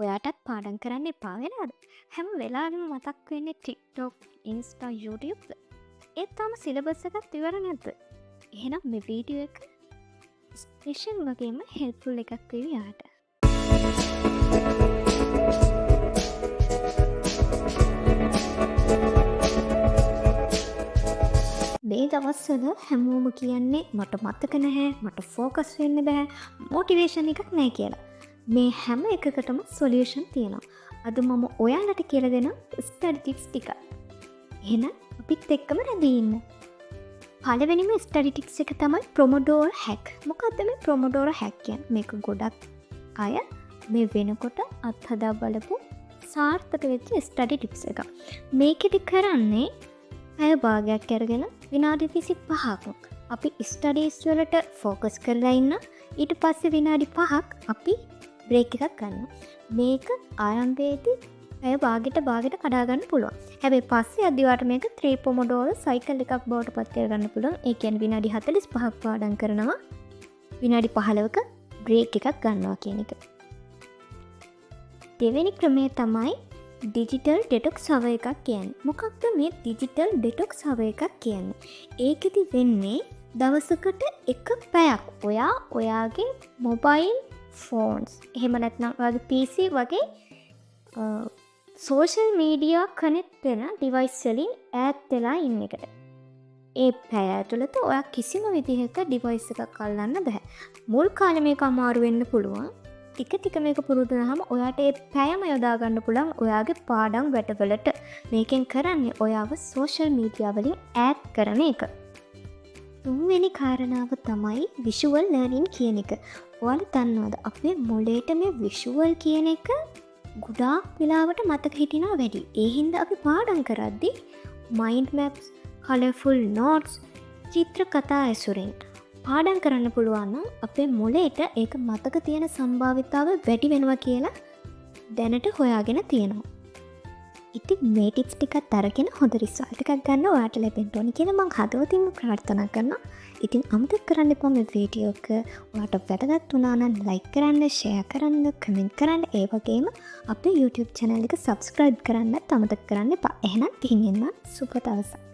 ඔයාටත් පාඩම් කරන්න එපා වෙලාද? හැම වෙලාවෙම මතක් වෙන්නේ TikTok, Insta, YouTube. ඒත් තාම සිලබස් එකක් ඉවර නැද්ද? එහෙනම් මේ වීඩියෝ එක ස්පෙෂල් වගේම හෙල්ප්ෆුල් එකක් වෙයි යාට. මේ දවස්වල හැමෝම කියන්නේ මට මතක නැහැ, මට ෆෝකස් වෙන්න බෑ, මොටිවේෂන් එකක් නැහැ කියලා. මේ හැම එකකටම සොලියුෂන් තියෙනවා. අද මම ඔයාලට කියලා දෙන ස්ටඩි ටිප්ස් ටික. එහෙනම් අපිත් එක්කම රැඳී ඉන්න. පළවෙනිම ස්ටඩි ටිප්ස් එක තමයි ප්‍රොමොඩෝරෝ හැක්. මොකක්ද මේ ප්‍රොමොඩෝරෝ හැක් කියන්නේ? මේක ගොඩක් අය මේ වෙනකොට අත්හදා බලපු සාර්ථක වෙච්ච ස්ටඩි ටිප්ස් එක. මේකෙදි කරන්නේ පැය භාගයක් අරගෙන විනාඩි 25ක් අපි ස්ටඩීස් වලට ෆෝකස් කරලා ඉන්න. ඊට පස්සේ විනාඩි 5ක් අපි බ්‍රේක් එකක් ගන්නවා. මේක ආරම්භයේදී පැය භාගයට කඩා ගන්න පුළුවන්. හැබැයි පස්සේ අදිවාට මේක 3 පොමොඩෝරෝ සයිකල් එකක් බවට පත් කරගන්න පුළුවන්. ඒ කියන්නේ විනාඩි 45ක් පාඩම් කරනවා. විනාඩි 15ක බ්‍රේක් එකක් ගන්නවා කියන එක. දෙවෙනි ක්‍රමය තමයි ඩිජිටල් ඩෙටොක්ස් හව එකක් කියන්නේ. මොකක්ද මේ ඩිජිටල් ඩෙටොක්ස් හව එකක් කියන්නේ? ඒකෙදි වෙන්නේ දවසකට එක පැයක් ඔයාගේ මොබයිල් ෆෝන්ස් එහෙම නැත්නම් ඔයාගේ PC වගේ සෝෂල් මීඩියා කනෙක්ට් වෙන ඩිවයිස් වලින් ඈත් වෙලා ඉන්න එකට. ඒ පැය ඇතුළත ඔයා කිසිම විදිහක ඩිවයිස් එකක් අල්ලන්න බෑ. මුල් කාලේ මේක අමාරු වෙන්න පුළුවන්. ටික මේක පුරුදු වුණාම ඔයාට ඒ පැයම යොදා ගන්න පුළුවන් ඔයාගේ පාඩම් වැඩවලට. මේකෙන් කරන්නේ ඔයාව සෝෂල් මීඩියා වලින් ඈත් කරන එක. තුන්වෙනි කාරණාව තමයි විෂුවල් ලර්නින් කියන එක. ඔයාලා දන්නවද අපේ මොළේට මේ විෂුවල් කියන එක ගොඩාක් වෙලාවට මතක හිටිනවා වැඩි. ඒ හින්දා අපි පාඩම් කරද්දී මයින්ඩ් මැප්ස්, කලර්ෆුල් නෝට්ස්, චිත්‍ර කතා ඇසුරෙන් පාඩම් කරන්න පුළුවන් නම් අපේ මොළේට ඒක මතක තියෙන සම්භාවිතාව වැඩි වෙනවා කියලා දැනට හොයාගෙන තියෙනවා. ඉතින් මේ ටිප්ස් ටිකත් අරගෙන හොඳ රිසල්ට් එකක් ගන්න ඔයාට ලැබෙන්න ඕනි කියලා මම හදවතින්ම ප්‍රාර්ථනා කරනවා. ඉතින් අමතක කරන්න එපා මේ වීඩියෝ එක ඔයාට වැදගත් වුණා නම් ලයික් කරන්න, ෂෙයා කරන්න, කමෙන්ට් කරන්න, ඒ වගේම අපේ YouTube channel එක subscribe කරන්නත් අමතක කරන්න එපා. එහෙනම් ගිහින් එන්න සුබ දවසක්.